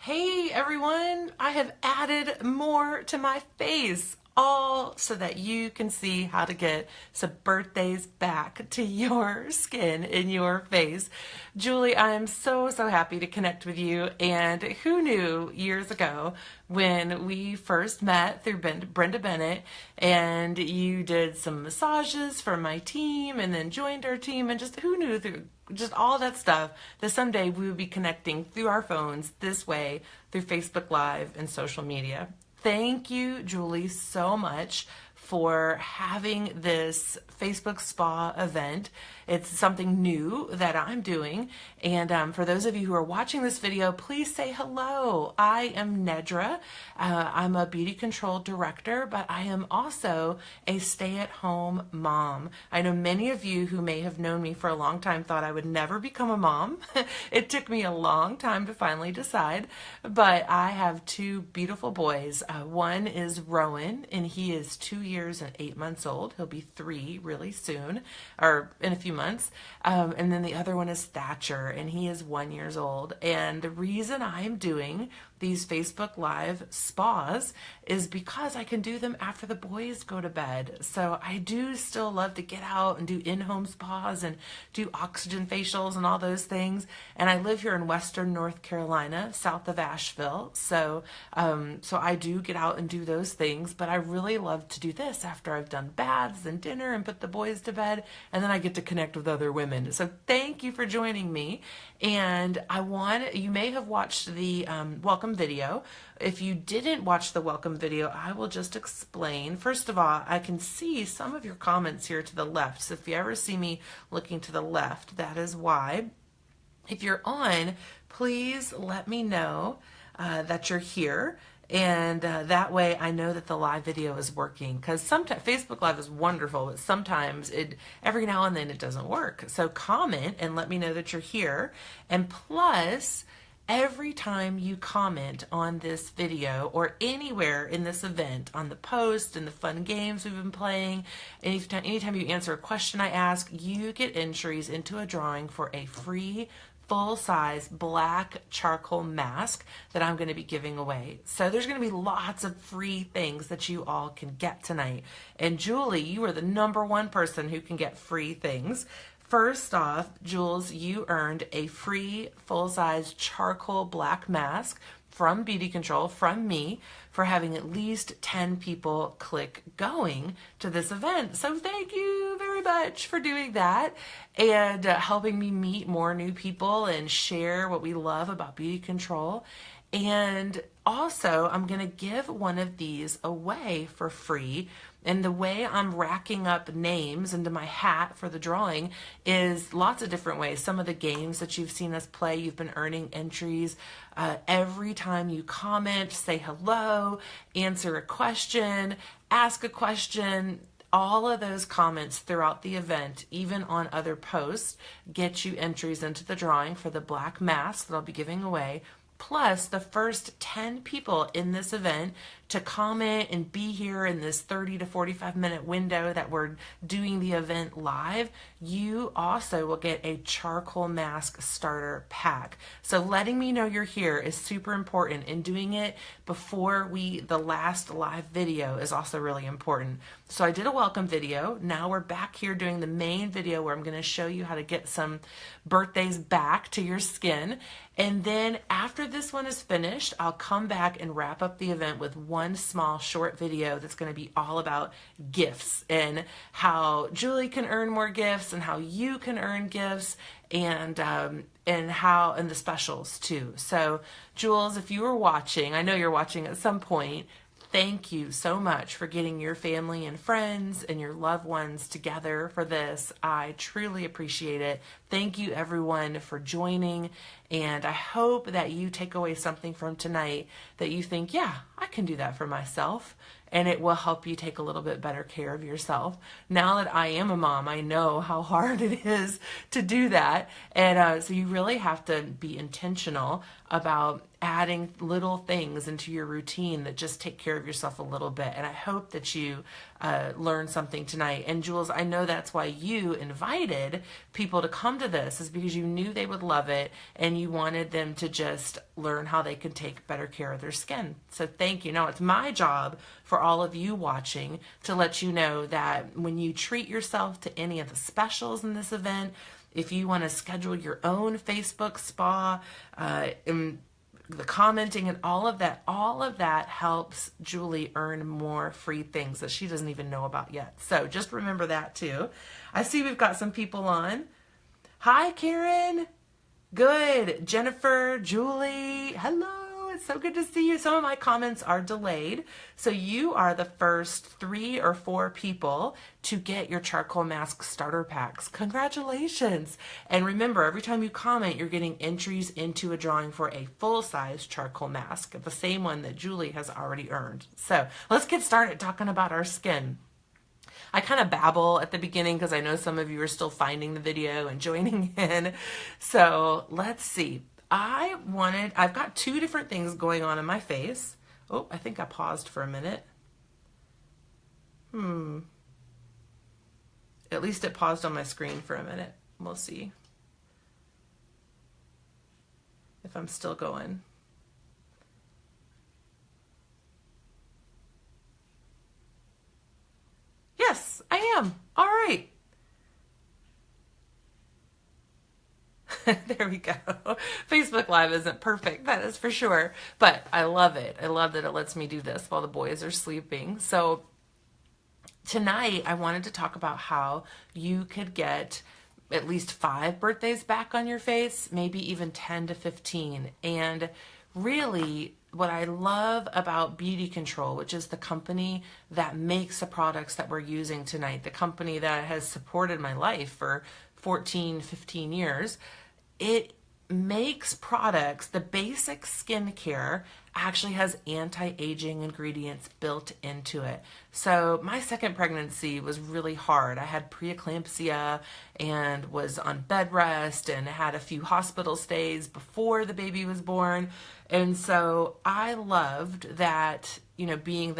Hey everyone, I have added more to my face, all so that you can see how to get some birthdays back to your skin in your face. Julie, I am so happy to connect with you. And who knew years ago when we first met through Brenda Bennett and you did some massages for my team and then joined our team, and just who knew through just all that stuff that someday we would be connecting through our phones this way through Facebook Live and social media. Thank you, Julie, so much for having this Facebook Spa event. It's something new that I'm doing. And for those of you who are watching this video, please say hello. I am Nedra. I'm a beauty control director, but I am also a stay-at-home mom. I know many of you who may have known me for a long time thought I would never become a mom. It took me a long time to finally decide, but I have two beautiful boys. One is Rowan, and he is 2 years and 8 months old. He'll be 3 really soon, or in a few months. And then the other one is Thatcher, and he is 1 year old. And the reason I'm doing these Facebook Live spas is because I can do them after the boys go to bed. So I do still love to get out and do in-home spas and do oxygen facials and all those things. And I live here in Western North Carolina, south of Asheville. So I do get out and do those things, but I really love to do this after I've done baths and dinner and put the boys to bed, and then I get to connect with other women. So thank you for joining me. And you may have watched the welcome video. If you didn't watch the welcome video, I will just explain. First of all, I can see some of your comments here to the left. So if you ever see me looking to the left, that is why. If you're on, please let me know that you're here. And that way I know that the live video is working, because sometimes Facebook Live is wonderful, but sometimes every now and then it doesn't work. So comment and let me know that you're here. And plus, every time you comment on this video or anywhere in this event, on the post and the fun games we've been playing, anytime you answer a question I ask, you get entries into a drawing for a free full-size black charcoal mask that I'm going to be giving away. So there's going to be lots of free things that you all can get tonight. And Julie, you are the #1 person who can get free things. First off, Jules, you earned a free full-size charcoal black mask from Beauty Control, from me, for having at least 10 people click going to this event. So thank you very much for doing that and helping me meet more new people and share what we love about Beauty Control. And also, I'm going to give one of these away for free. And the way I'm racking up names into my hat for the drawing is lots of different ways. Some of the games that you've seen us play, you've been earning entries. Every time you comment, say hello, answer a question, ask a question, all of those comments throughout the event, even on other posts, get you entries into the drawing for the black mask that I'll be giving away. Plus, the first 10 people in this event to comment and be here in this 30 to 45 minute window that we're doing the event live, you also will get a charcoal mask starter pack. So letting me know you're here is super important, and doing it before the last live video is also really important. So I did a welcome video. Now we're back here doing the main video where I'm going to show you how to get some birthdays back to your skin. And then after this one is finished, I'll come back and wrap up the event with one small short video that's going to be all about gifts and how Julie can earn more gifts and how you can earn gifts, and the specials too. So Jules, if you were watching, I know you're watching at some point, thank you so much for getting your family and friends and your loved ones together for this. I truly appreciate it. Thank you everyone for joining, and I hope that you take away something from tonight that you think, yeah, I can do that for myself, and it will help you take a little bit better care of yourself. Now that I am a mom, I know how hard it is to do that, and so you really have to be intentional about adding little things into your routine that just take care of yourself a little bit. And I hope that you learn something tonight. And Jules, I know that's why you invited people to come come to this is because you knew they would love it and you wanted them to just learn how they could take better care of their skin. So thank you. Now it's my job for all of you watching to let you know that when you treat yourself to any of the specials in this event, if you want to schedule your own Facebook spa, and the commenting and all of that helps Julie earn more free things that she doesn't even know about yet. So just remember that too. I see we've got some people on. Hi, Karen. Good. Jennifer, Julie, hello. It's so good to see you. Some of my comments are delayed. So you are the first 3 or 4 people to get your charcoal mask starter packs. Congratulations. And remember, every time you comment, you're getting entries into a drawing for a full-size charcoal mask, the same one that Julie has already earned. So let's get started talking about our skin. I kind of babble at the beginning because I know some of you are still finding the video and joining in. So let's see. I've got 2 different things going on in my face. Oh, I think I paused for a minute. At least it paused on my screen for a minute. We'll see if I'm still going. Yes, I am. All right. There we go. Facebook Live isn't perfect, that is for sure. But I love it. I love that it lets me do this while the boys are sleeping. So tonight I wanted to talk about how you could get at least 5 birthdays back on your face, maybe even 10 to 15. And really, what I love about Beauty Control, which is the company that makes the products that we're using tonight, the company that has supported my life for 14, 15 years, it makes products, the basic skincare actually has anti-aging ingredients built into it. So my second pregnancy was really hard. I had preeclampsia and was on bed rest and had a few hospital stays before the baby was born. And so I loved that, you know, being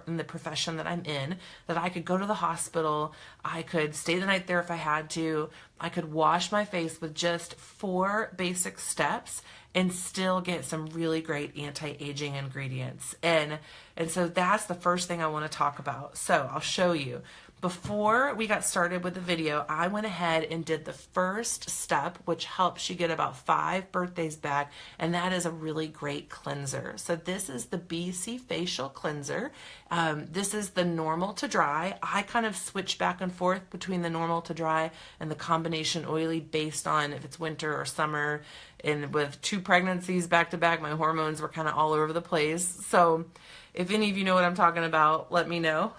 in the profession that I'm in, that I could go to the hospital, I could stay the night there if I had to, I could wash my face with just 4 basic steps and still get some really great anti-aging ingredients. And so that's the first thing I want to talk about. So I'll show you. Before we got started with the video, I went ahead and did the first step, which helps you get about 5 birthdays back, and that is a really great cleanser. So this is the BC Facial Cleanser. This is the normal to dry. I kind of switch back and forth between the normal to dry and the combination oily based on if it's winter or summer. And with 2 pregnancies back to back, my hormones were kind of all over the place. So if any of you know what I'm talking about, let me know.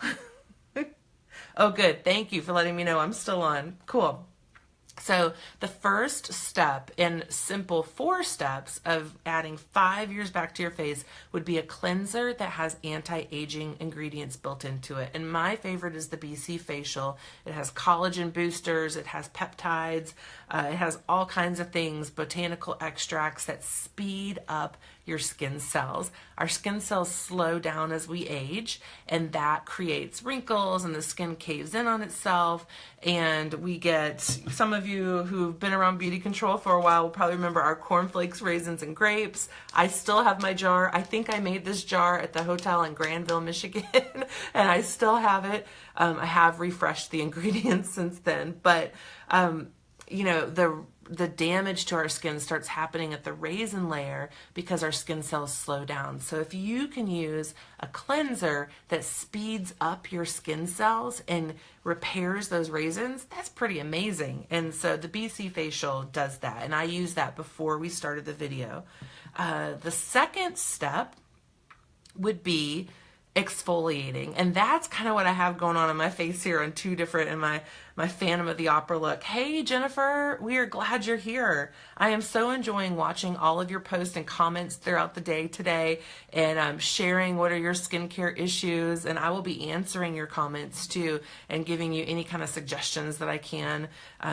Oh, good. Thank you for letting me know I'm still on. Cool. So the first step in simple 4 steps of adding 5 years back to your face would be a cleanser that has anti-aging ingredients built into it. And my favorite is the BC Facial. It has collagen boosters, it has peptides, it has all kinds of things, botanical extracts that speed up your skin cells. Our skin cells slow down as we age, and that creates wrinkles and the skin caves in on itself, and we get, some of you who've been around Beauty Control for a while will probably remember our cornflakes, raisins, and grapes. I still have my jar. I think I made this jar at the hotel in Granville, Michigan, and I still have it. I have refreshed the ingredients since then, but you know, the damage to our skin starts happening at the raisin layer because our skin cells slow down. So if you can use a cleanser that speeds up your skin cells and repairs those raisins, that's pretty amazing. And so the BC Facial does that, and I used that before we started the video. The second step would be exfoliating, and that's kind of what I have going on in my face here on 2 different, in my Phantom of the Opera look. Hey Jennifer, we are glad you're here. I am so enjoying watching all of your posts and comments throughout the day today, and sharing what are your skincare issues, and I will be answering your comments too and giving you any kind of suggestions that I can.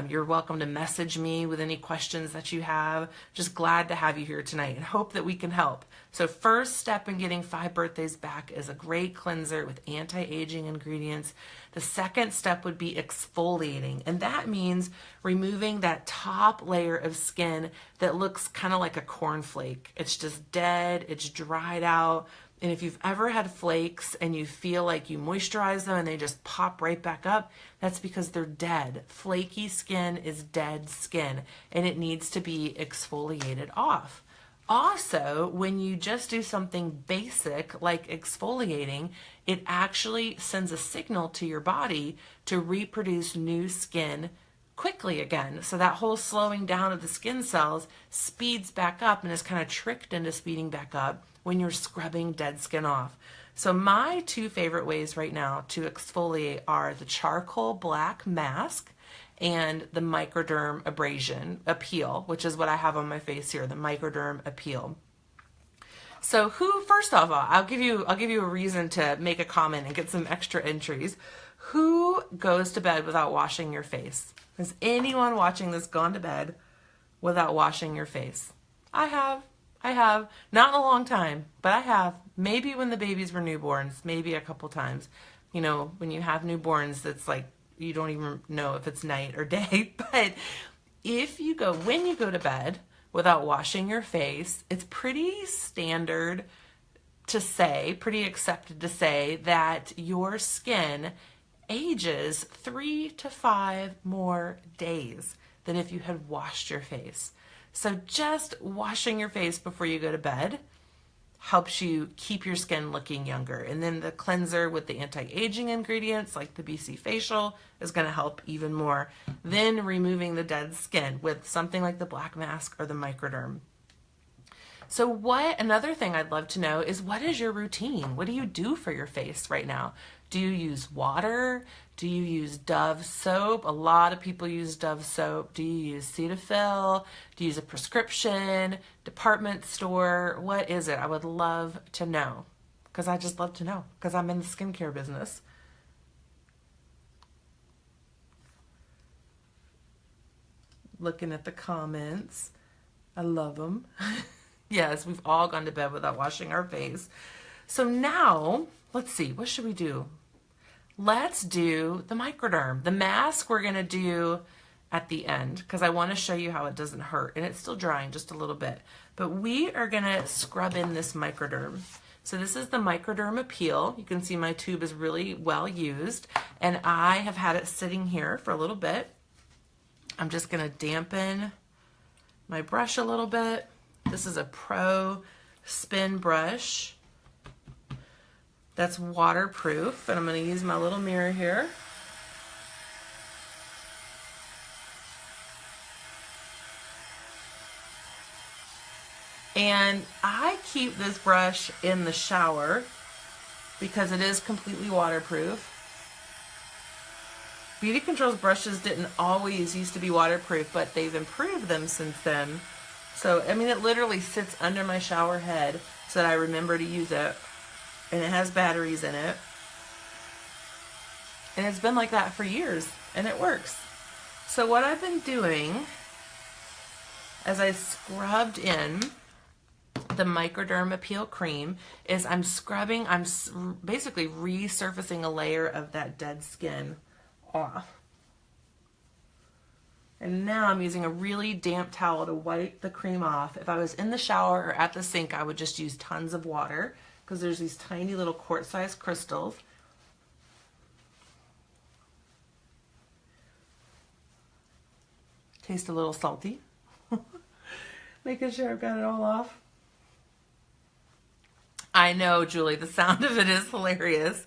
You're welcome to message me with any questions that you have. Just glad to have you here tonight and hope that we can help. So first step in getting 5 birthdays back is a great cleanser with anti-aging ingredients. The second step would be exfoliating. exfoliating. And that means removing that top layer of skin that looks kind of like a cornflake. It's just dead, it's dried out. And if you've ever had flakes and you feel like you moisturize them and they just pop right back up, that's because they're dead. Flaky skin is dead skin and it needs to be exfoliated off. Also, when you just do something basic like exfoliating, it actually sends a signal to your body to reproduce new skin quickly again. So that whole slowing down of the skin cells speeds back up and is kind of tricked into speeding back up when you're scrubbing dead skin off. So my two favorite ways right now to exfoliate are the charcoal black mask and the Microderm abrasion appeal, which is what I have on my face here, the Microderm appeal. So first of all, I'll give you a reason to make a comment and get some extra entries. Who goes to bed without washing your face? Has anyone watching this gone to bed without washing your face? I have. Not in a long time, but I have. Maybe when the babies were newborns, maybe a couple times. You know, when you have newborns, it's like you don't even know if it's night or day. But when you go to bed without washing your face, it's pretty standard to say, pretty accepted to say that your skin ages 3 to 5 more days than if you had washed your face. So just washing your face before you go to bed helps you keep your skin looking younger. And then the cleanser with the anti-aging ingredients like the BC Facial is going to help even more. Then removing the dead skin with something like the black mask or the Microderm. So another thing I'd love to know is, what is your routine? What do you do for your face right now? Do you use water? Do you use Dove soap? A lot of people use Dove soap. Do you use Cetaphil? Do you use a prescription, department store? What is it? I would love to know, because I just love to know, because I'm in the skincare business. Looking at the comments. I love them. Yes, we've all gone to bed without washing our face. So now, let's see, what should we do? Let's do the Microderm. The mask we're going to do at the end, because I want to show you how it doesn't hurt. And it's still drying just a little bit. But we are going to scrub in this Microderm. So this is the Microderm Appeal. You can see my tube is really well used. And I have had it sitting here for a little bit. I'm just going to dampen my brush a little bit. This is a Pro Spin brush that's waterproof, and I'm going to use my little mirror here. And I keep this brush in the shower because it is completely waterproof. Beauty Control's brushes didn't always used to be waterproof, but they've improved them since then. So, I mean, it literally sits under my shower head so that I remember to use it. And it has batteries in it. And it's been like that for years, and it works. So what I've been doing as I scrubbed in the Microderm Appeal Cream is I'm basically resurfacing a layer of that dead skin off. And now I'm using a really damp towel to wipe the cream off. If I was in the shower or at the sink, I would just use tons of water, because there's these tiny little quart-sized crystals. Taste a little salty. Making sure I've got it all off. I know, Julie, the sound of it is hilarious.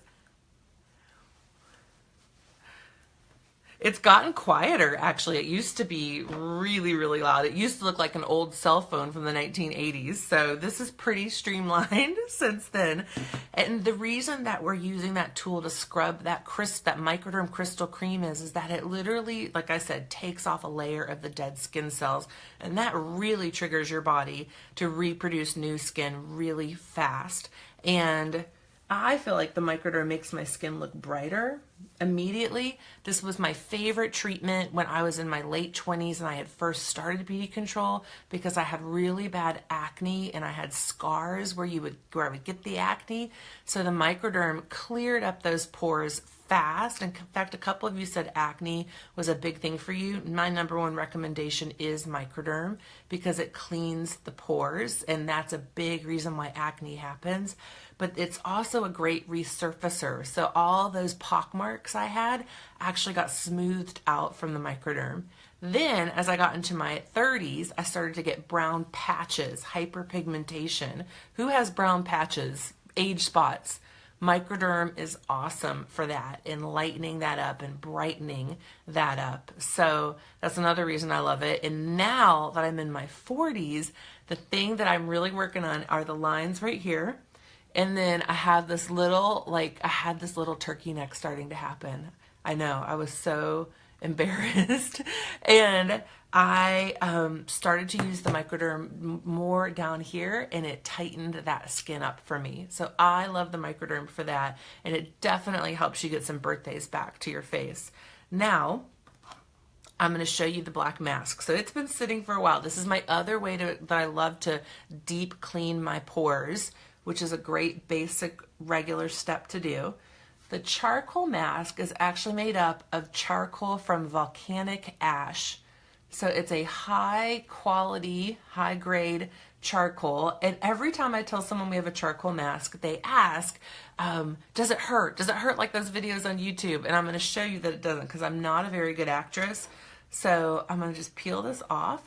It's gotten quieter, actually. It used to be really, really loud. It used to look like an old cell phone from the 1980s. So this is pretty streamlined since then. And the reason that we're using that tool to scrub that Microderm Crystal Cream is that it literally, like I said, takes off a layer of the dead skin cells. And that really triggers your body to reproduce new skin really fast. And I feel like the Microderm makes my skin look brighter, immediately. This was my favorite treatment when I was in my late 20s and I had first started beauty control, because I had really bad acne and I had scars where I would get the acne. So the Microderm cleared up those pores fast. And in fact, a couple of you said acne was a big thing for you. My number one recommendation is Microderm, because it cleans the pores, and that's a big reason why acne happens. But it's also a great resurfacer. So all those pock marks I had actually got smoothed out from the Microderm. Then as I got into my 30s, I started to get brown patches, hyperpigmentation. Who has brown patches, age spots? Microderm is awesome for that, in lightening that up and brightening that up. So that's another reason I love it. And now that I'm in my 40s, the thing that I'm really working on are the lines right here. And then I have this little, I had this little turkey neck starting to happen. I know, I was so embarrassed. And I started to use the Microderm more down here, and it tightened that skin up for me. So I love the Microderm for that, and it definitely helps you get some birthdays back to your face. Now, I'm going to show you the black mask. So it's been sitting for a while. This is my other way that I love to deep clean my pores, which is a great basic regular step to do. The charcoal mask is actually made up of charcoal from volcanic ash. So it's a high quality, high grade charcoal. And every time I tell someone we have a charcoal mask, they ask, does it hurt? Does it hurt like those videos on YouTube? And I'm going to show you that it doesn't, because I'm not a very good actress. So I'm going to just peel this off.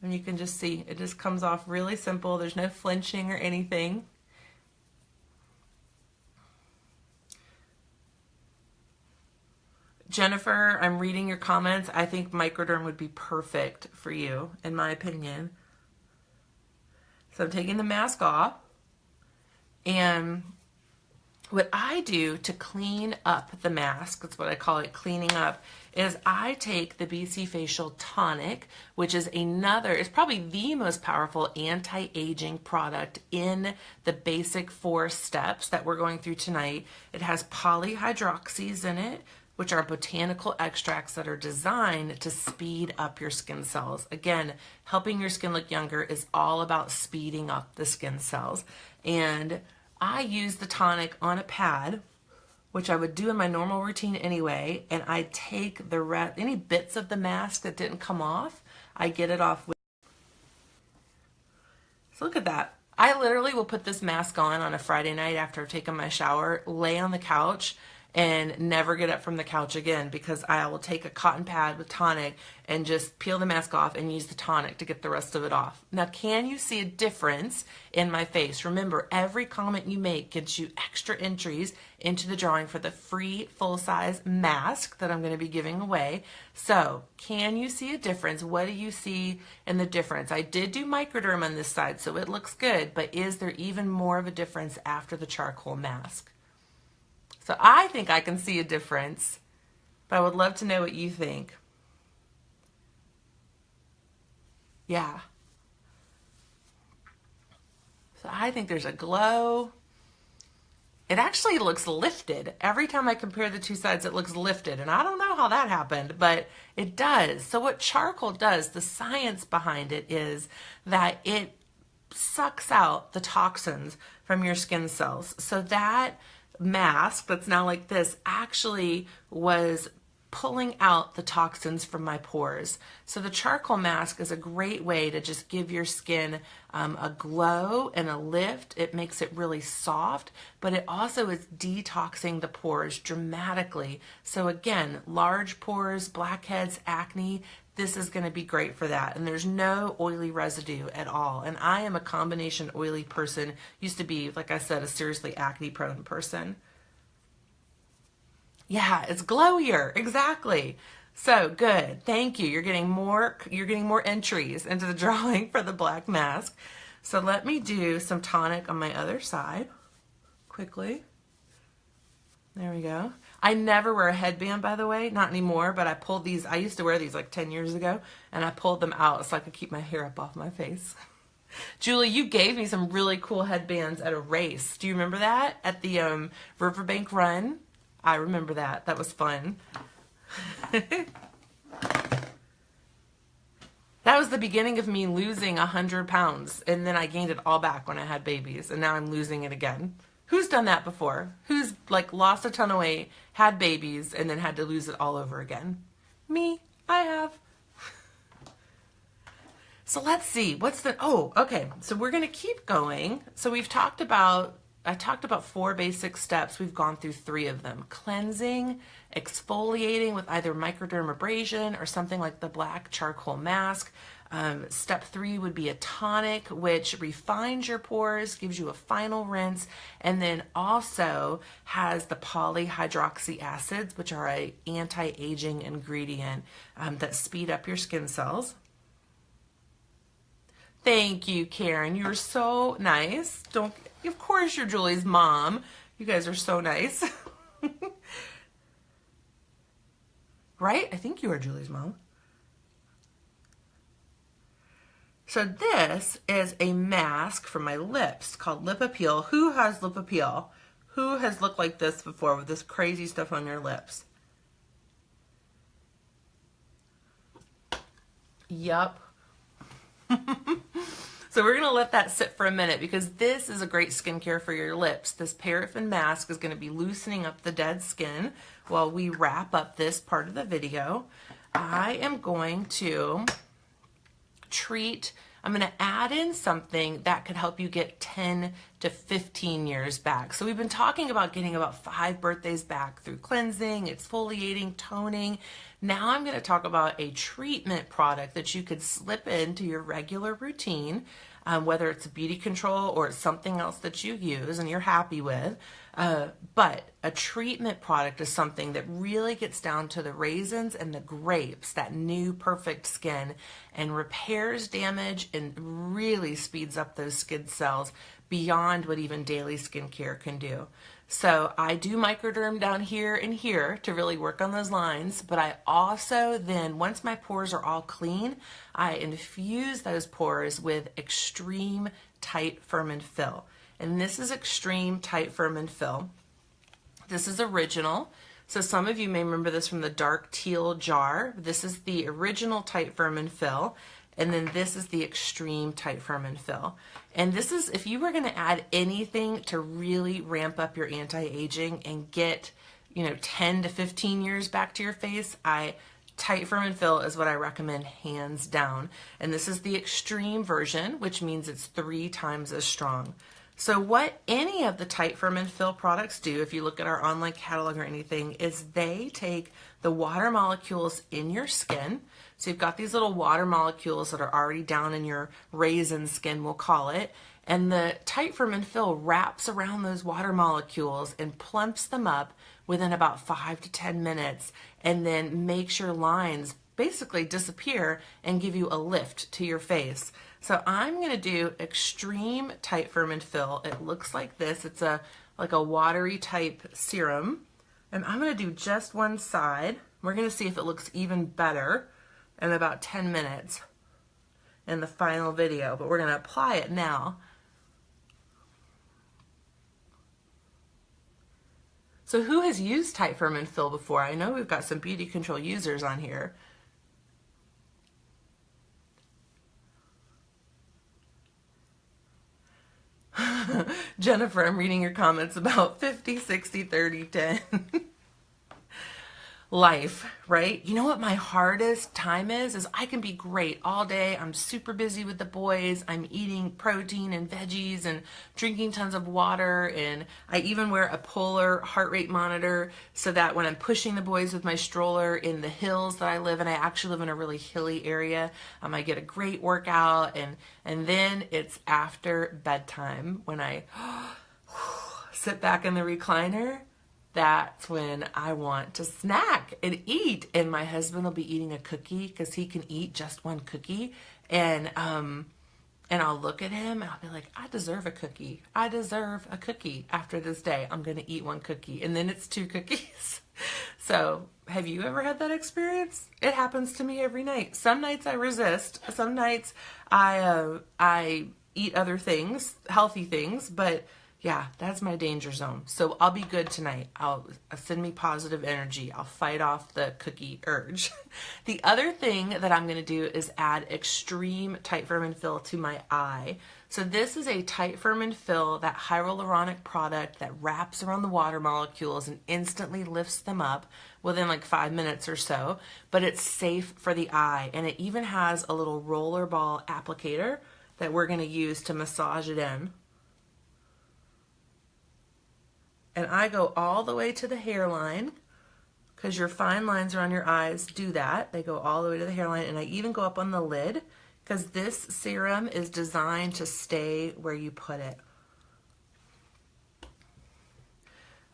And you can just see it just comes off really simple. There's no flinching or anything. Jennifer, I'm reading your comments. I think Microderm would be perfect for you, in my opinion. So I'm taking the mask off. And what I do to clean up the mask, that's what I call it, cleaning up, is I take the BC Facial Tonic, which is it's probably the most powerful anti-aging product in the basic 4 steps that we're going through tonight. It has polyhydroxys in it, which are botanical extracts that are designed to speed up your skin cells. Again, helping your skin look younger is all about speeding up the skin cells. And I use the tonic on a pad, which I would do in my normal routine anyway, and I take any bits of the mask that didn't come off, I get it off with. So look at that. I literally will put this mask on a Friday night after I've taken my shower, lay on the couch, and never get up from the couch again, because I will take a cotton pad with tonic and just peel the mask off and use the tonic to get the rest of it off. Now, can you see a difference in my face? Remember, every comment you make gets you extra entries into the drawing for the free full-size mask that I'm going to be giving away. So, can you see a difference? What do you see in the difference? I did do Microderm on this side, so it looks good, but is there even more of a difference after the charcoal mask? So I think I can see a difference, but I would love to know what you think. Yeah. So I think there's a glow. It actually looks lifted. Every time I compare the two sides, it looks lifted. And I don't know how that happened, but it does. So what charcoal does, the science behind it is that it sucks out the toxins from your skin cells. So that mask that's now like this actually was pulling out the toxins from my pores. So the charcoal mask is a great way to just give your skin a glow and a lift. It makes it really soft, but it also is detoxing the pores dramatically. So again, large pores, blackheads, acne, this is going to be great for that. And there's no oily residue at all. And I am a combination oily person. Used to be, like I said, a seriously acne prone person. Yeah, it's glowier. Exactly. So good. Thank you. You're getting more entries into the drawing for the black mask. So let me do some tonic on my other side quickly. There we go. I never wear a headband, by the way, not anymore, but I pulled these. I used to wear these like 10 years ago, and I pulled them out so I could keep my hair up off my face. Julie, you gave me some really cool headbands at a race. Do you remember that? At the Riverbank Run. I remember that. That was fun. That was the beginning of me losing 100 pounds, and then I gained it all back when I had babies, and now I'm losing it again. Who's done that before? Who's like lost a ton of weight, had babies, and then had to lose it all over again? Me. I have. So let's see. What's the... Oh, okay. So we're going to keep going. So I talked about 4 basic steps. We've gone through 3 of them. Cleansing, exfoliating with either microdermabrasion or something like the black charcoal mask. Step 3 would be a tonic, which refines your pores, gives you a final rinse, and then also has the polyhydroxy acids, which are an anti-aging ingredient that speed up your skin cells. Thank you, Karen. You're so nice. Of course you're Julie's mom. You guys are so nice. Right? I think you are Julie's mom. So this is a mask for my lips called Lip Appeal. Who has Lip Appeal? Who has looked like this before with this crazy stuff on your lips? Yup. So we're going to let that sit for a minute because this is a great skincare for your lips. This paraffin mask is going to be loosening up the dead skin while we wrap up this part of the video. I am going to I'm going to add in something that could help you get 10 to 15 years back. So we've been talking about getting about 5 birthdays back through cleansing, exfoliating, toning. Now I'm going to talk about a treatment product that you could slip into your regular routine, whether it's a beauty control or it's something else that you use and you're happy with. But a treatment product is something that really gets down to the raisins and the grapes, that new perfect skin, and repairs damage and really speeds up those skin cells beyond what even daily skincare can do. So I do microderm down here and here to really work on those lines, but I also then, once my pores are all clean, I infuse those pores with Extreme Tight Firm and Fill. And this is Extreme Tight Firm and Fill. This is original. So some of you may remember this from the dark teal jar. This is the original Tight Firm and Fill. And then this is the Extreme Tight Firm and Fill. And this is, if you were going to add anything to really ramp up your anti-aging and get, 10 to 15 years back to your face, Tight Firm and Fill is what I recommend hands down. And this is the extreme version, which means it's 3 times as strong. So what any of the Tight Firm and Fill products do, if you look at our online catalog or anything, is they take the water molecules in your skin. So you've got these little water molecules that are already down in your raisin skin, we'll call it. And the Tight Firm and Fill wraps around those water molecules and plumps them up within about 5 to 10 minutes and then makes your lines basically disappear and give you a lift to your face. So I'm going to do Extreme Tight Firm and Fill. It looks like this. It's like a watery type serum. And I'm going to do just one side. We're going to see if it looks even better in about 10 minutes in the final video. But we're going to apply it now. So who has used Tight Firm and Fill before? I know we've got some beauty control users on here. Jennifer, I'm reading your comments about 50, 60, 30, 10. Life, right? You know what my hardest time is I can be great all day. I'm super busy with the boys. I'm eating protein and veggies and drinking tons of water. And I even wear a Polar heart rate monitor so that when I'm pushing the boys with my stroller in the hills that I live in, I actually live in a really hilly area. I get a great workout. And then it's after bedtime when I sit back in the recliner. That's when I want to snack and eat. And my husband will be eating a cookie because he can eat just one cookie. And I'll look at him and I'll be like, I deserve a cookie. I deserve a cookie after this day. I'm going to eat one cookie. And then it's 2 cookies. So have you ever had that experience? It happens to me every night. Some nights I resist. Some nights I eat other things, healthy things, but Yeah, that's my danger zone. So I'll be good tonight. I'll send me positive energy. I'll fight off the cookie urge. The other thing that I'm going to do is add extreme tight, firm, and fill to my eye. So this is a tight, firm, and fill, that hyaluronic product that wraps around the water molecules and instantly lifts them up within like 5 minutes or so. But it's safe for the eye, and it even has a little roller ball applicator that we're going to use to massage it in. And I go all the way to the hairline, because your fine lines around your eyes do that. They go all the way to the hairline, and I even go up on the lid, because this serum is designed to stay where you put it.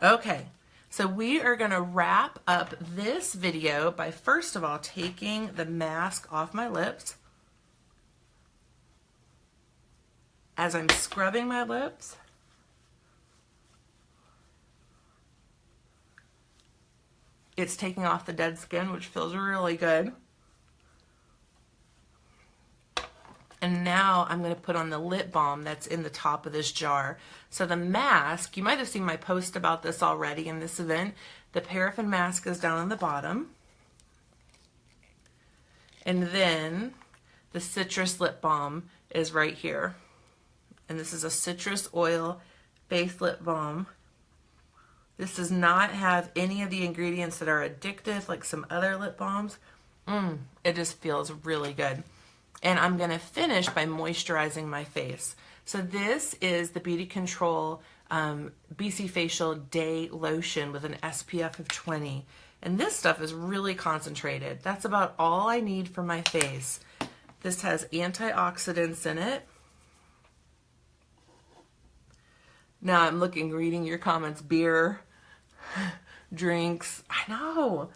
Okay, so we are gonna wrap up this video by first of all taking the mask off my lips. As I'm scrubbing my lips, it's taking off the dead skin, which feels really good. And now I'm going to put on the lip balm that's in the top of this jar. So the mask, you might have seen my post about this already in this event. The paraffin mask is down on the bottom. And then the citrus lip balm is right here. And this is a citrus oil based lip balm. This does not have any of the ingredients that are addictive like some other lip balms. It just feels really good. And I'm going to finish by moisturizing my face. So this is the Beauty Control BC Facial Day Lotion with an SPF of 20. And this stuff is really concentrated. That's about all I need for my face. This has antioxidants in it. Now I'm reading your comments. Beer, drinks. I know.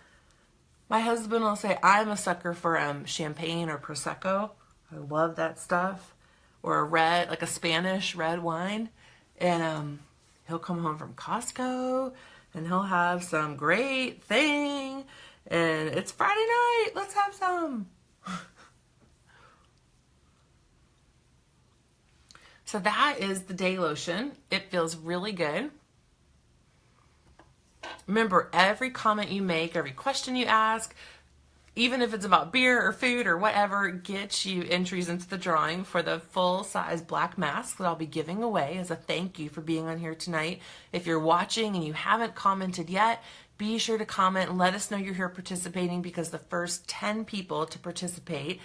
My husband will say, I'm a sucker for champagne or Prosecco. I love that stuff. Or a red, like a Spanish red wine. And he'll come home from Costco and he'll have some great thing. And it's Friday night. Let's have some. So that is the day lotion. It feels really good. Remember, every comment you make, every question you ask, even if it's about beer or food or whatever, gets you entries into the drawing for the full-size black mask that I'll be giving away as a thank you for being on here tonight. If you're watching and you haven't commented yet, be sure to comment and let us know you're here participating, because the first 10 people to participate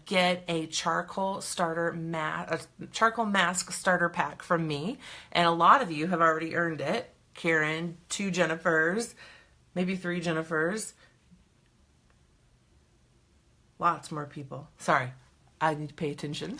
get a charcoal mask starter pack from me. And a lot of you have already earned it. Karen, 2 Jennifers, maybe 3 Jennifers. Lots more people. Sorry, I need to pay attention.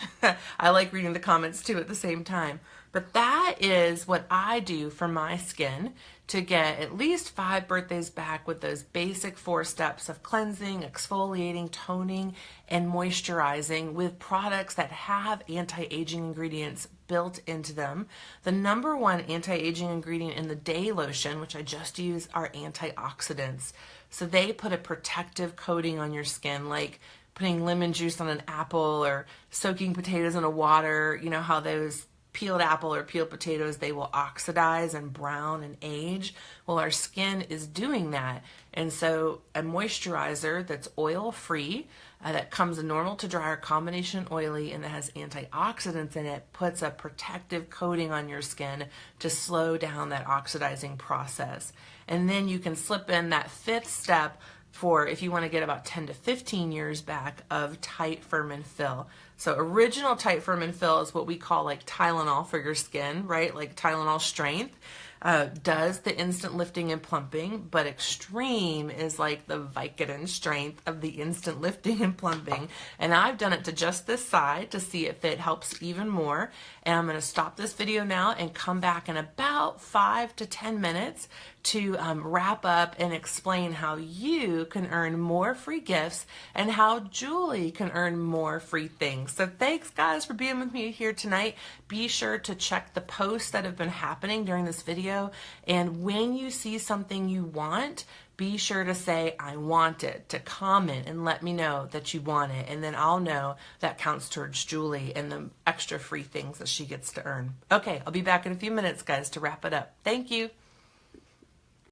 I like reading the comments too at the same time. But that is what I do for my skin to get at least 5 birthdays back with those basic 4 steps of cleansing, exfoliating, toning, and moisturizing with products that have anti-aging ingredients built into them. The #1 anti-aging ingredient in the day lotion, which I just use, are antioxidants. So they put a protective coating on your skin, like putting lemon juice on an apple or soaking potatoes in a water. You know how those peeled apple or peeled potatoes, they will oxidize and brown and age. Well, our skin is doing that. And so a moisturizer that's oil-free, that comes in normal to dry or combination oily, and that has antioxidants in it, puts a protective coating on your skin to slow down that oxidizing process. And then you can slip in that 5th step for if you want to get about 10 to 15 years back of tight, firm, and fill. So original tight, firm, and fill is what we call like Tylenol for your skin, right? Like Tylenol strength. Does the instant lifting and plumping, but extreme is like the Vicodin strength of the instant lifting and plumping. And I've done it to just this side to see if it helps even more. And I'm going to stop this video now and come back in about 5 to 10 minutes to wrap up and explain how you can earn more free gifts and how Julie can earn more free things. So thanks guys for being with me here tonight. Be sure to check the posts that have been happening during this video, and when you see something you want, be sure to say, I want it, to comment and let me know that you want it. And then I'll know that counts towards Julie and the extra free things that she gets to earn. Okay, I'll be back in a few minutes, guys, to wrap it up. Thank you.